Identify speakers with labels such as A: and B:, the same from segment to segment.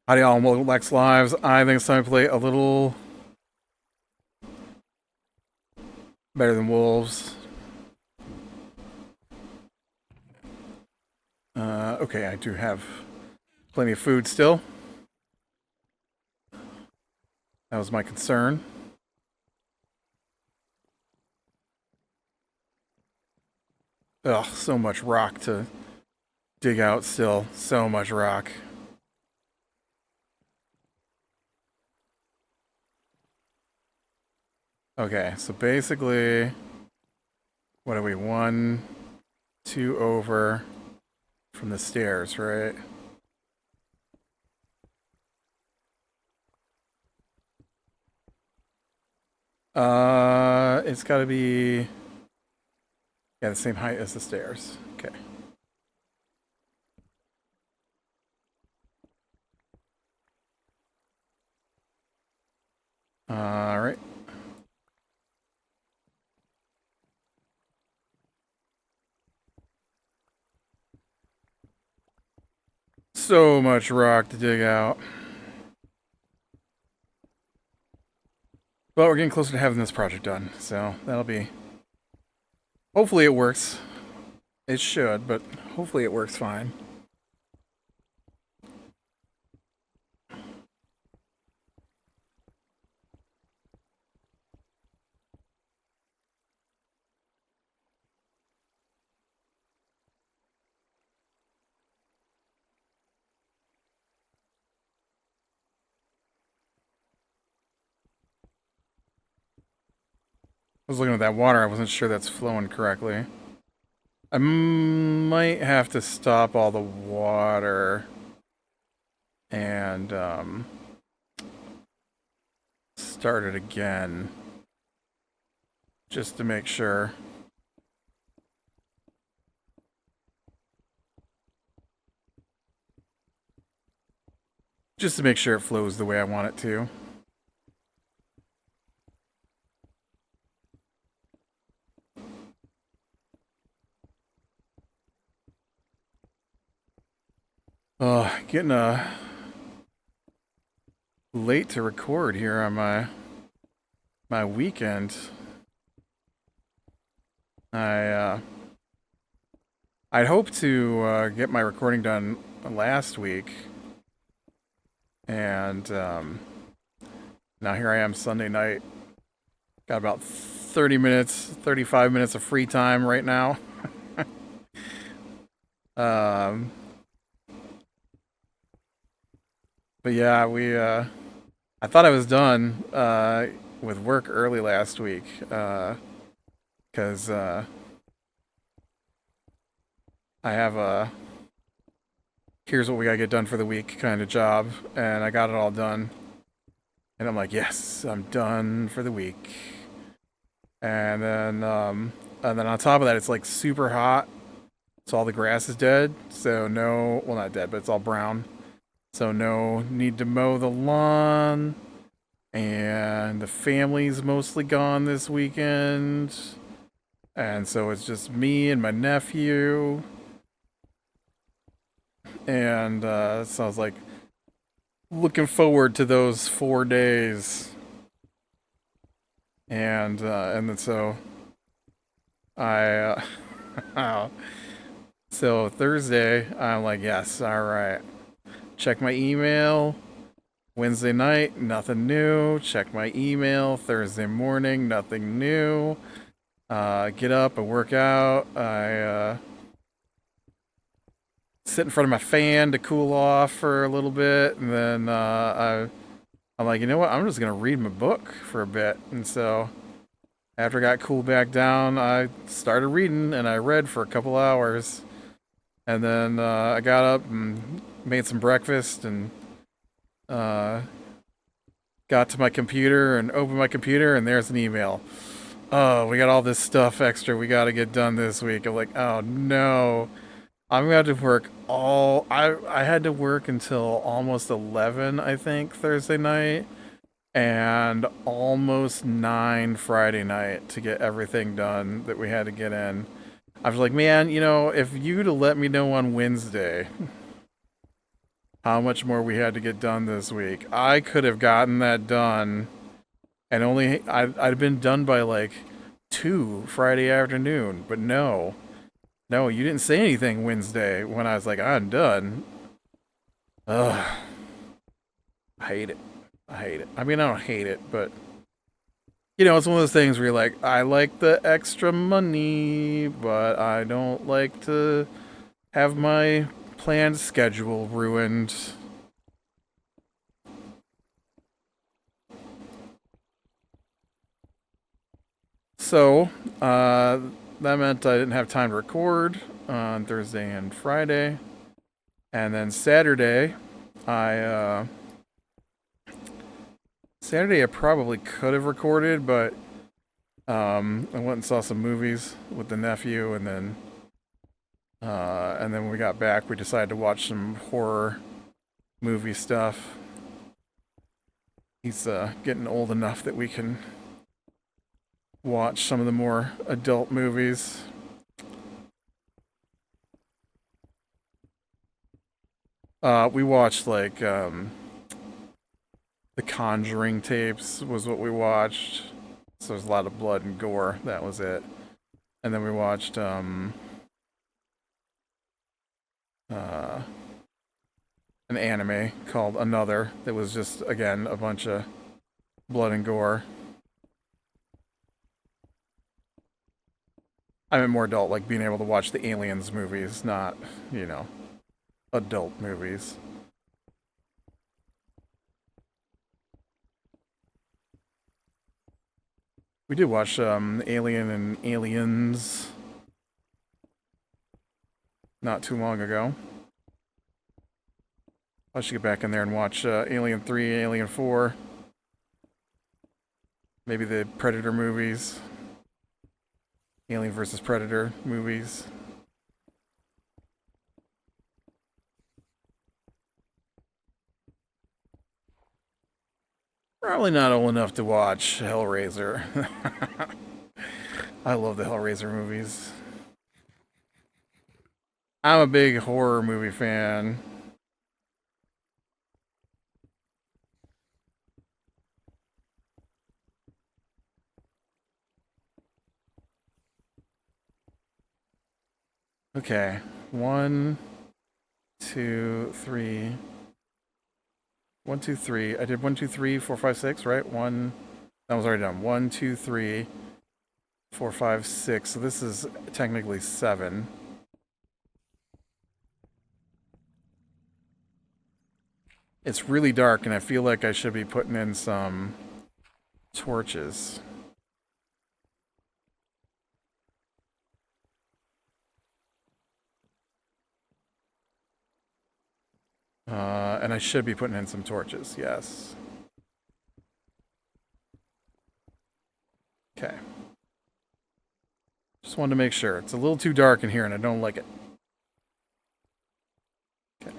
A: Howdy y'all, and welcome back to Lives. I think it's time to play a little better than wolves. Okay, I do have plenty of food still. That was my concern. Ugh, so much rock to dig out still. So much rock. Okay, so basically, what are we? 1, 2 over from the stairs, right? It's gotta be, yeah, the same height as the stairs. Okay. All right. So much rock to dig out. But we're getting closer to having this project done, so that'll be... Hopefully it works. It should, but hopefully it works fine. I was looking at that water, I wasn't sure that's flowing correctly. I might have to stop all the water and start it again just to make sure. Just to make sure it flows the way I want it to. Getting late to record here on my weekend. I'd hoped to get my recording done last week, and now here I am Sunday night. Got about 30 minutes, 35 minutes of free time right now. But yeah, I thought I was done with work early last week, because I have a here's what we gotta get done for the week kind of job, and I got it all done. And I'm like, yes, I'm done for the week. And then on top of that, it's like super hot, so all the grass is dead. So no, well, not dead, but it's all brown. So no need to mow the lawn, and the family's mostly gone this weekend, and so it's just me and my nephew, and so I was like looking forward to those 4 days, and then so I so Thursday I'm like, yes, all right. Check my email. Wednesday night, nothing new. Check my email. Thursday morning, nothing new. Get up and work out. I sit in front of my fan to cool off for a little bit, and then I'm like, you know what? I'm just gonna read my book for a bit. And so after I got cooled back down, I started reading, and I read for a couple hours. And then I got up and made some breakfast, and got to my computer and opened my computer, and there's an email. Oh, we got all this stuff extra we got to get done this week. I'm like, oh no. I'm gonna have to work all. I had to work until almost 11, I think, Thursday night, and almost 9 Friday night to get everything done that we had to get in. I was like, man, if you'd have let me know on Wednesday how much more we had to get done this week, I could have gotten that done, and I'd been done by like 2 Friday afternoon. But no, you didn't say anything Wednesday when I was like, I'm done. Ugh, I hate it. I hate it. I mean, I don't hate it, but it's one of those things where you're like, I like the extra money, but I don't like to have my planned schedule ruined. So, that meant I didn't have time to record on Thursday and Friday. And then I, Saturday I probably could have recorded, but I went and saw some movies with the nephew, and then when we got back, we decided to watch some horror movie stuff. He's getting old enough that we can watch some of the more adult movies. We watched like the Conjuring tapes was what we watched. So there's a lot of blood and gore. That was it. And then we watched uh, an anime called Another that was just again a bunch of blood and gore. I meant more adult, like being able to watch the Aliens movies, not, adult movies. We did watch Alien and Aliens not too long ago. I should get back in there and watch Alien 3, Alien 4. Maybe the Predator movies. Alien versus Predator movies. Probably not old enough to watch Hellraiser. I love the Hellraiser movies. I'm a big horror movie fan. Okay. 1, 2, 3. 1, 2, 3. I did 1, 2, 3, 4, 5, 6, right? One. That was already done. 1, 2, 3, 4, 5, 6. So this is technically 7. It's really dark, and I feel like I should be putting in some torches. And I should be putting in some torches, yes. Okay. Just wanted to make sure. It's a little too dark in here, and I don't like it. Okay.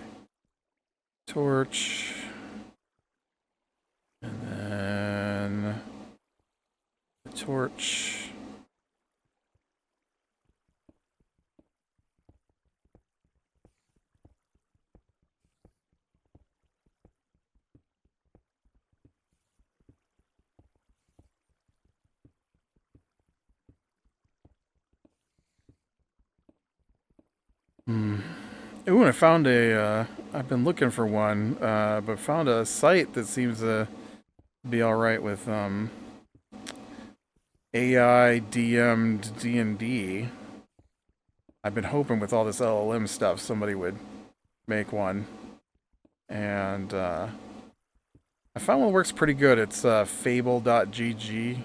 A: Torch. And then the torch. Ooh, and I found I've been looking for one, but found a site that seems to be alright with, AI DM'd D&D. I've been hoping with all this LLM stuff somebody would make one. And, I found one that works pretty good. It's, fable.gg.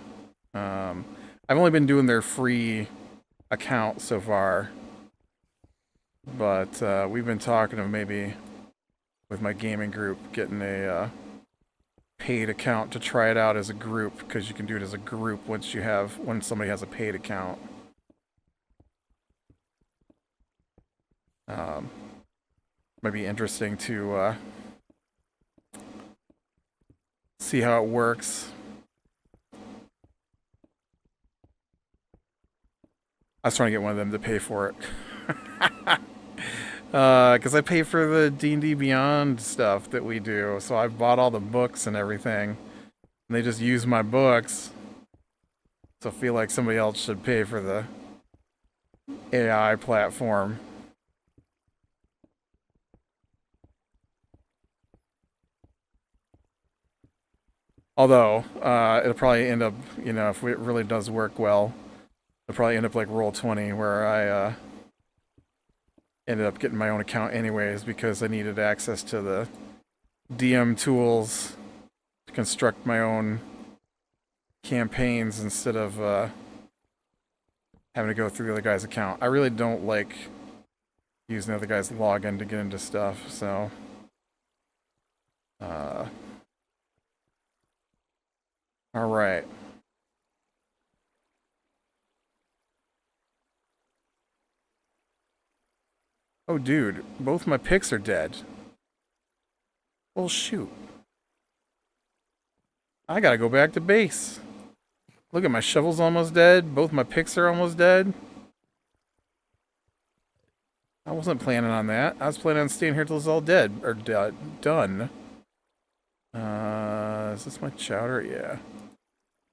A: I've only been doing their free account so far. But we've been talking of maybe with my gaming group getting a paid account to try it out as a group, because you can do it as a group when somebody has a paid account. Might be interesting to see how it works. I was trying to get one of them to pay for it. Because I pay for the D&D Beyond stuff that we do. So I've bought all the books and everything. And they just use my books. So I feel like somebody else should pay for the AI platform. Although, it'll probably end up, you know, if it really does work well, it'll probably end up like Roll20, where I ended up getting my own account anyways because I needed access to the DM tools to construct my own campaigns instead of having to go through the other guy's account. I really don't like using the other guy's login to get into stuff, so all right. Oh, dude, both my picks are dead. Well, shoot. I gotta go back to base. Look at my shovel's almost dead. Both my picks are almost dead. I wasn't planning on that. I was planning on staying here till it's all dead. Or done. Is this my chowder? Yeah.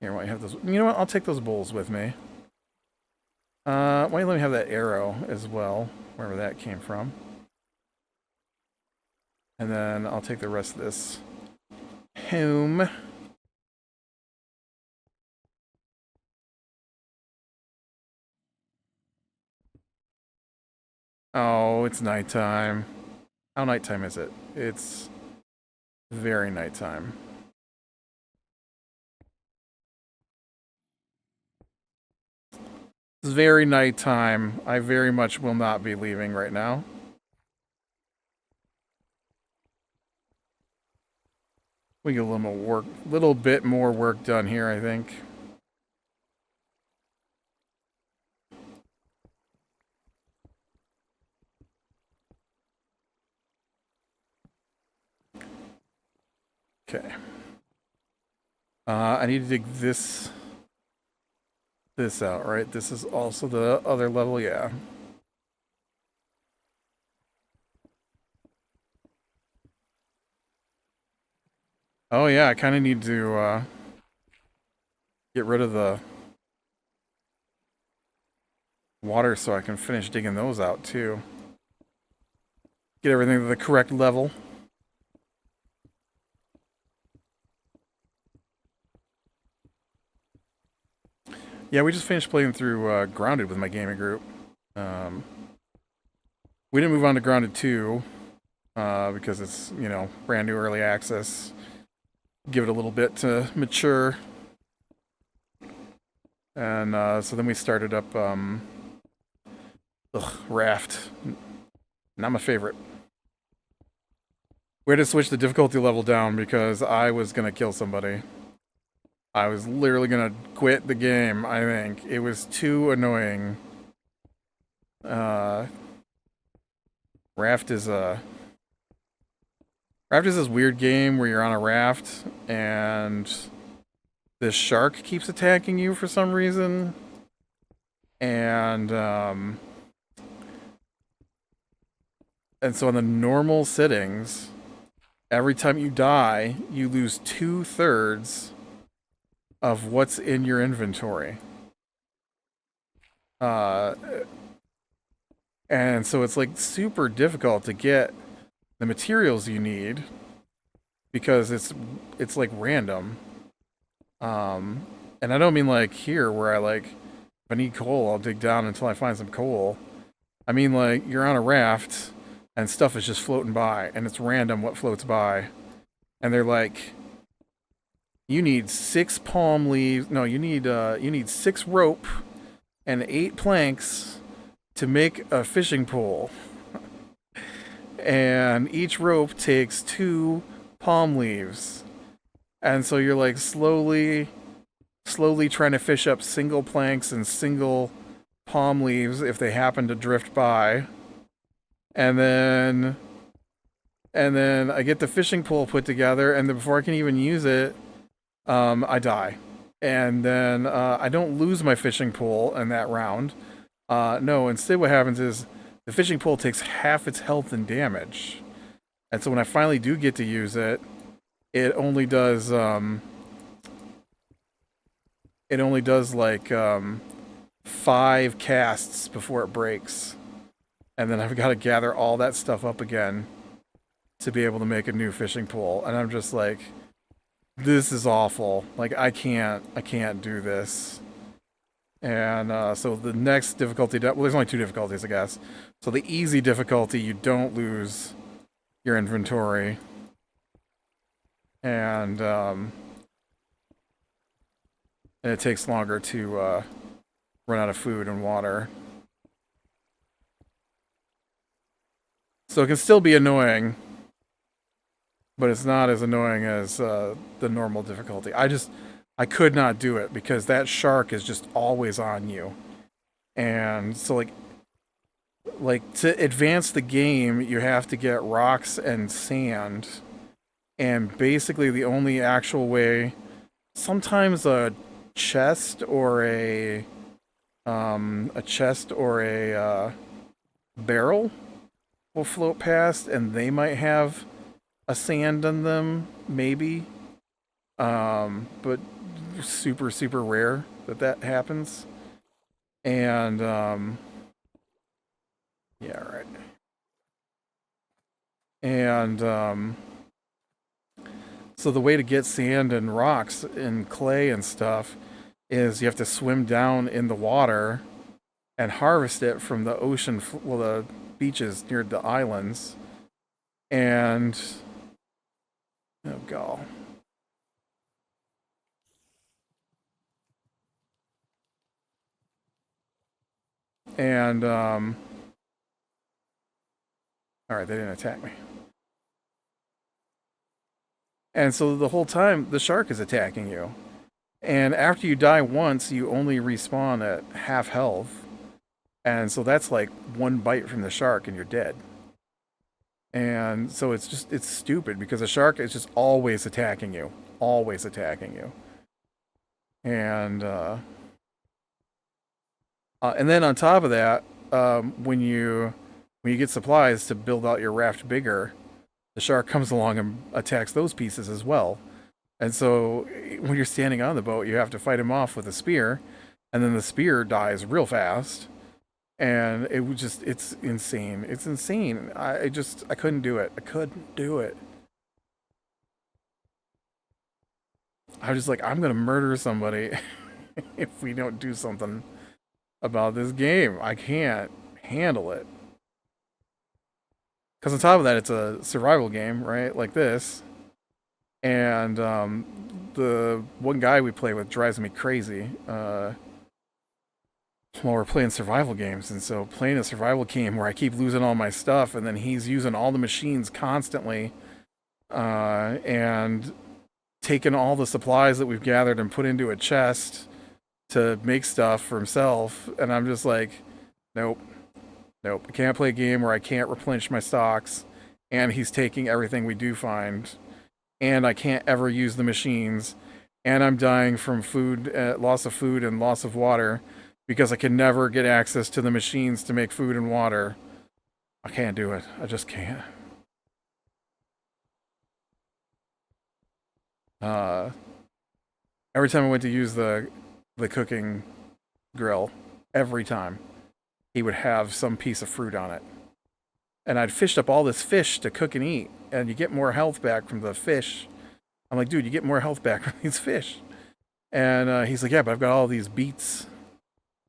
A: Here, why don't you have those? You know what? I'll take those bowls with me. Why don't you let me have that arrow as well, wherever that came from. And then I'll take the rest of this home. Oh, it's nighttime. How nighttime is it? It's very nighttime. It's very nighttime. I very much will not be leaving right now. We get a little bit more work done here, I think. Okay. I need to dig this out, right? This is also the other level, yeah. Oh yeah, I kind of need to get rid of the water so I can finish digging those out too. Get everything to the correct level. Yeah, we just finished playing through Grounded with my gaming group. We didn't move on to Grounded 2 because it's, you know, brand new early access. Give it a little bit to mature. And so then we started up Raft. Not my favorite. We had to switch the difficulty level down because I was going to kill somebody. I was literally going to quit the game, I think. It was too annoying. Raft is this weird game where you're on a raft and this shark keeps attacking you for some reason. And so in the normal settings, every time you die, you lose 2/3 of what's in your inventory. And so it's like super difficult to get the materials you need because it's like random. And I don't mean like here where if I need coal, I'll dig down until I find some coal. I mean like you're on a raft and stuff is just floating by and it's random what floats by. And they're like, you need 6 palm leaves. No, you need 6 rope and 8 planks to make a fishing pole. And each rope takes 2 palm leaves. And so you're like slowly trying to fish up single planks and single palm leaves if they happen to drift by. And then I get the fishing pole put together, and then before I can even use it, I die. And then I don't lose my fishing pole in that round. No, instead what happens is the fishing pole takes half its health and damage. And so when I finally do get to use it, it only does like 5 casts before it breaks. And then I've got to gather all that stuff up again to be able to make a new fishing pole. And I'm just like, this is awful. Like I can't do this. And so the next difficulty, well, there's only 2 difficulties, I guess. So the easy difficulty, you don't lose your inventory. And it takes longer to run out of food and water. So it can still be annoying, but it's not as annoying as the normal difficulty. I could not do it because that shark is just always on you. And so like to advance the game, you have to get rocks and sand. And basically the only actual way, sometimes a chest or a barrel will float past, and they might have a sand in them, maybe. But super, super rare that happens. And, yeah, right. And, so the way to get sand and rocks and clay and stuff is you have to swim down in the water and harvest it from the ocean, well, the beaches near the islands. And, oh, God. And, alright, they didn't attack me. And so the whole time, the shark is attacking you. And after you die once, you only respawn at half health. And so that's like 1 bite from the shark and you're dead. And so it's stupid because the shark is just always attacking you. Always attacking you. And then on top of that, when you get supplies to build out your raft bigger, the shark comes along and attacks those pieces as well. And so when you're standing on the boat, you have to fight him off with a spear, and then the spear dies real fast. And it's insane. It's insane. I couldn't do it. I couldn't do it. I was just like, I'm gonna murder somebody if we don't do something about this game. I can't handle it. Because on top of that, it's a survival game, right? Like this. And the one guy we play with drives me crazy while we're playing survival games. And so playing a survival game where I keep losing all my stuff and then he's using all the machines constantly and taking all the supplies that we've gathered and put into a chest to make stuff for himself. And I'm just like, nope. I can't play a game where I can't replenish my stocks and he's taking everything we do find. And I can't ever use the machines, and I'm dying from food, loss of food and loss of water, because I can never get access to the machines to make food and water. I can't do it. I just can't. Every time I went to use the cooking grill, every time, he would have some piece of fruit on it. And I'd fished up all this fish to cook and eat, and you get more health back from the fish. I'm like, dude, you get more health back from these fish. And he's like, yeah, but I've got all these beets.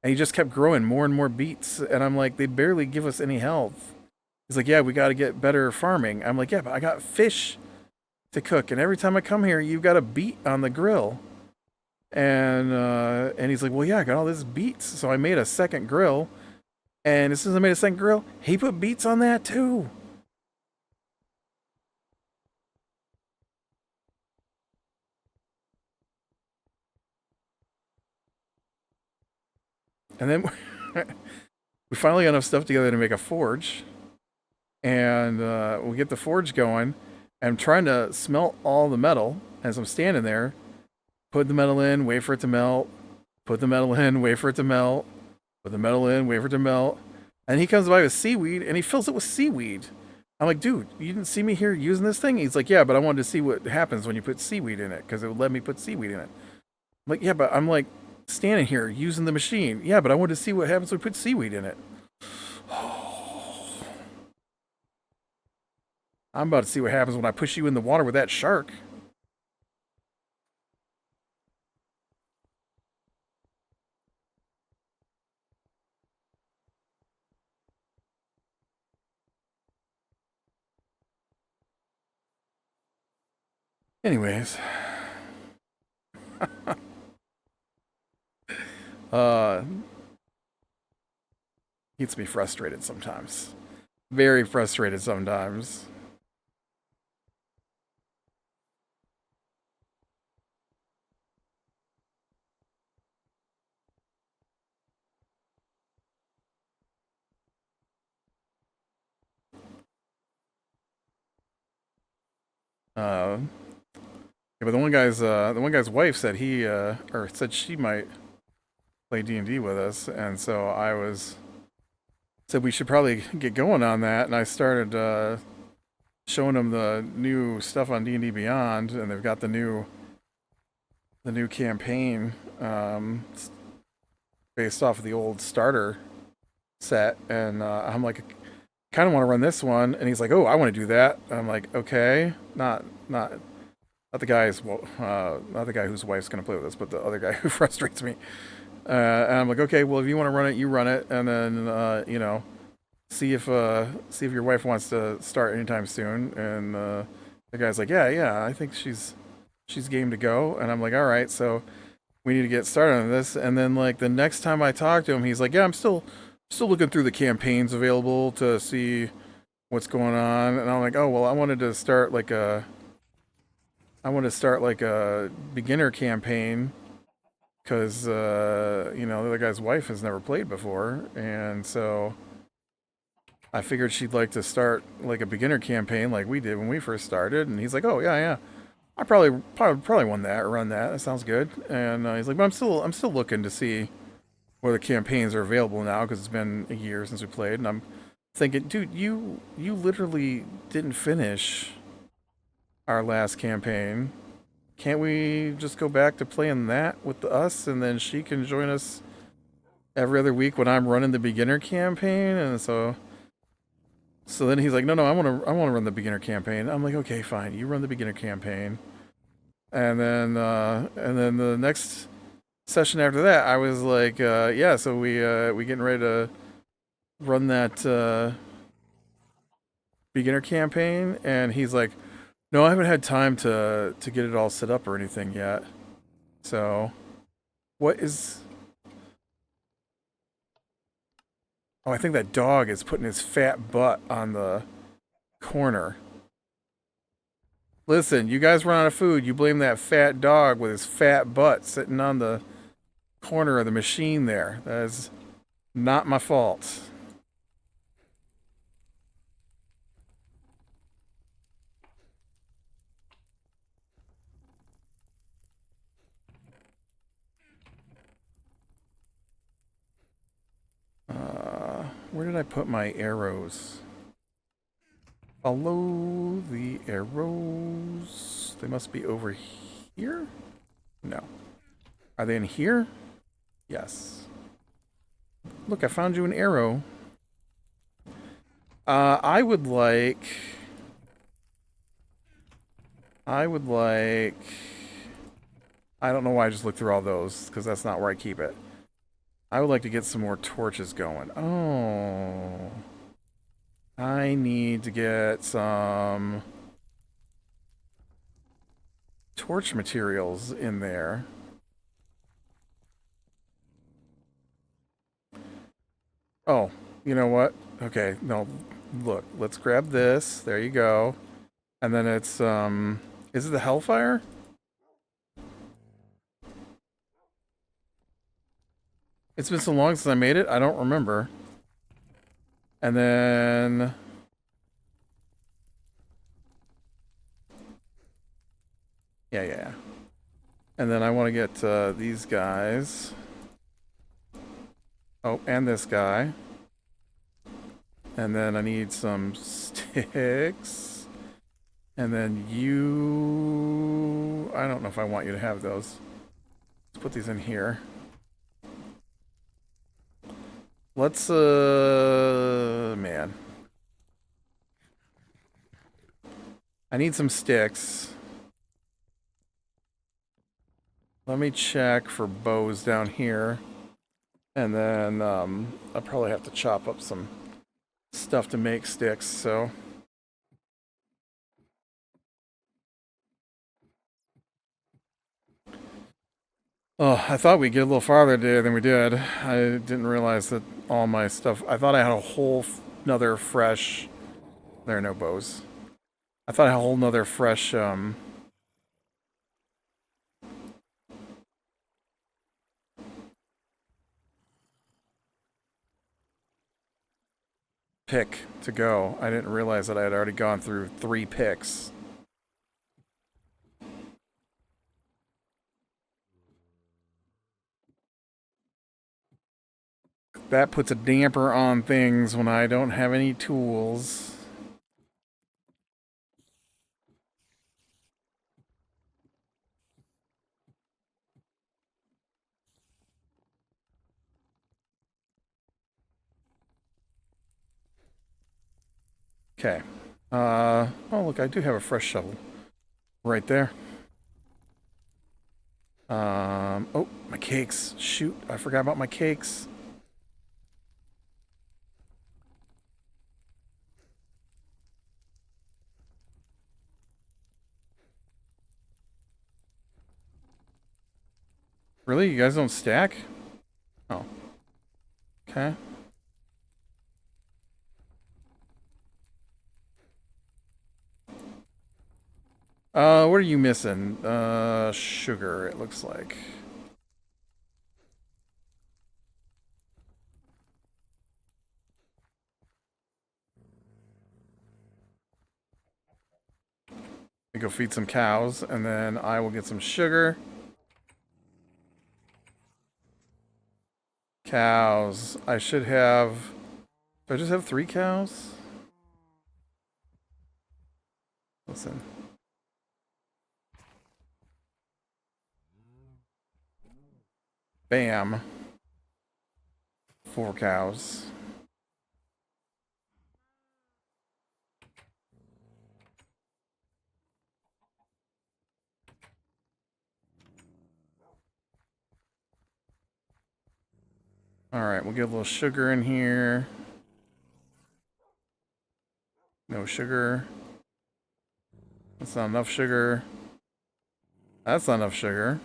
A: And he just kept growing more and more beets. And I'm like, they barely give us any health. He's like, yeah, we got to get better farming. I'm like, yeah, but I got fish to cook. And every time I come here, you've got a beet on the grill. And he's like, well, yeah, I got all this beets. So I made a second grill. And as soon as I made a second grill, he put beets on that too. And then we finally got enough stuff together to make a forge. And we get the forge going. And I'm trying to smelt all the metal as I'm standing there. Put the metal in, wait for it to melt. Put the metal in, wait for it to melt. Put the metal in, wait for it to melt. And he comes by with seaweed, and he fills it with seaweed. I'm like, dude, you didn't see me here using this thing? He's like, yeah, but I wanted to see what happens when you put seaweed in it, because it would let me put seaweed in it. I'm like, yeah, but I'm like standing here using the machine. Yeah, but I wanted to see what happens when we put seaweed in it. I'm about to see what happens when I push you in the water with that shark. Anyways, uh, gets me frustrated sometimes. Very frustrated sometimes. Yeah, but the one guy's wife said or said she might play D&D with us, and so I was said we should probably get going on that, and I started showing them the new stuff on D&D Beyond, and they've got the new campaign based off of the old starter set, and I'm like, kind of want to run this one, and he's like, oh, I want to do that. I'm like, okay, not the guy's not the guy whose wife's gonna play with us, but the other guy who frustrates me. And I'm like, okay, well, if you want to run it, you run it, and then see if your wife wants to start anytime soon. And the guy's like, yeah, I think she's game to go. And I'm like, all right, so we need to get started on this. And then like the next time I talk to him, he's like, yeah, I'm still looking through the campaigns available to see what's going on. And I'm like, oh well, I want to start like a beginner campaign because the other guy's wife has never played before, and so I figured she'd like to start like a beginner campaign like we did when we first started. And he's like, "Oh yeah, I probably won that or run that. That sounds good." And he's like, "But I'm still looking to see where the campaigns are available now because it's been a year since we played." And I'm thinking, dude, you literally didn't finish our last campaign. Can't we just go back to playing that with us, and then she can join us every other week when I'm running the beginner campaign? And so then he's like, no, I want to run the beginner campaign. I'm like, okay, fine, you run the beginner campaign. And then the next session after that, I was like, yeah, so we getting ready to run that beginner campaign, and he's like, no, I haven't had time to get it all set up or anything yet. So, what is? Oh, I think that dog is putting his fat butt on the corner. Listen, you guys run out of food. You blame that fat dog with his fat butt sitting on the corner of the machine there. That is not my fault. Where did I put my arrows? Follow the arrows. They must be over here? No. Are they in here? Yes. Look, I found you an arrow. I would like... I would like... I don't know why I just looked through all those, because that's not where I keep it. I would like to get some more torches going. Oh... I need to get some torch materials in there. Oh, you know what? Okay, no, look, let's grab this. There you go. And then it's, is it the Hellfire? It's been so long since I made it, I don't remember. And then Yeah, yeah. And then I want to get these guys. Oh, and this guy. And then I need some sticks. And then you... I don't know if I want you to have those. Let's put these in here. Let's, man. I need some sticks. Let me check for bows down here. And then, I'll probably have to chop up some stuff to make sticks, so... Oh, I thought we'd get a little farther today than we did. I didn't realize that all my stuff... I thought I had a whole another fresh... There are no bows. I thought I had a whole nother fresh, pick to go. I didn't realize that I had already gone through 3 picks. That puts a damper on things when I don't have any tools. Okay. Oh, look, I do have a fresh shovel. Right there. Oh, my cakes. Shoot, I forgot about my cakes. Really? You guys don't stack? Oh. Okay. What are you missing? Sugar, it looks like. I go feed some cows, and then I will get some sugar. Cows. I should have... Do I just have 3 cows? Listen. Bam. 4 cows. Alright, we'll get a little sugar in here. No sugar. That's not enough sugar. That's not enough sugar.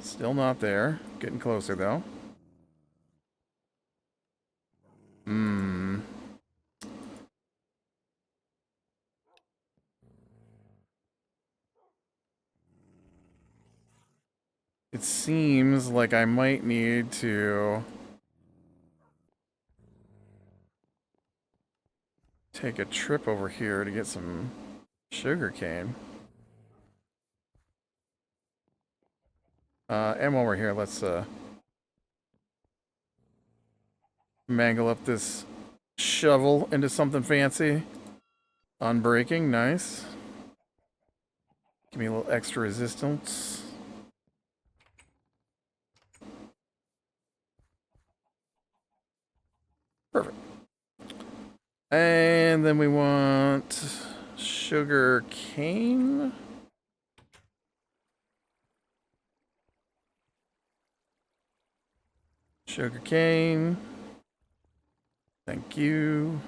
A: Still not there. Getting closer, though. It seems like I might need to take a trip over here to get some sugar cane. And while we're here, let's mangle up this shovel into something fancy. Unbreaking, nice. Give me a little extra resistance. Perfect. And then we want sugar cane. Sugar cane. Thank you.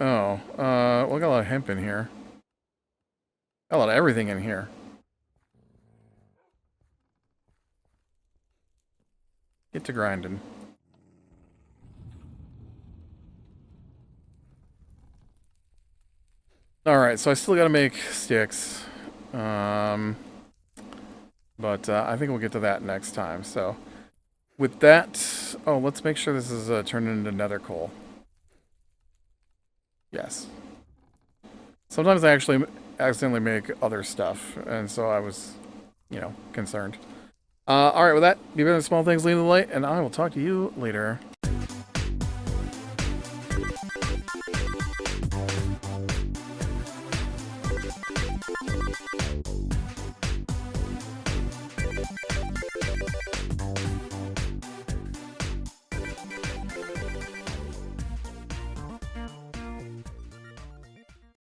A: Oh, well, I got a lot of hemp in here. Got a lot of everything in here. Get to grinding. Alright, so I still gotta make sticks. But I think we'll get to that next time. So, with that... Oh, let's make sure this is turned into nether coal. Yes. Sometimes I actually accidentally make other stuff, and so I was, you know, concerned. Alright, with that, be better than small things, lead the light, and I will talk to you later.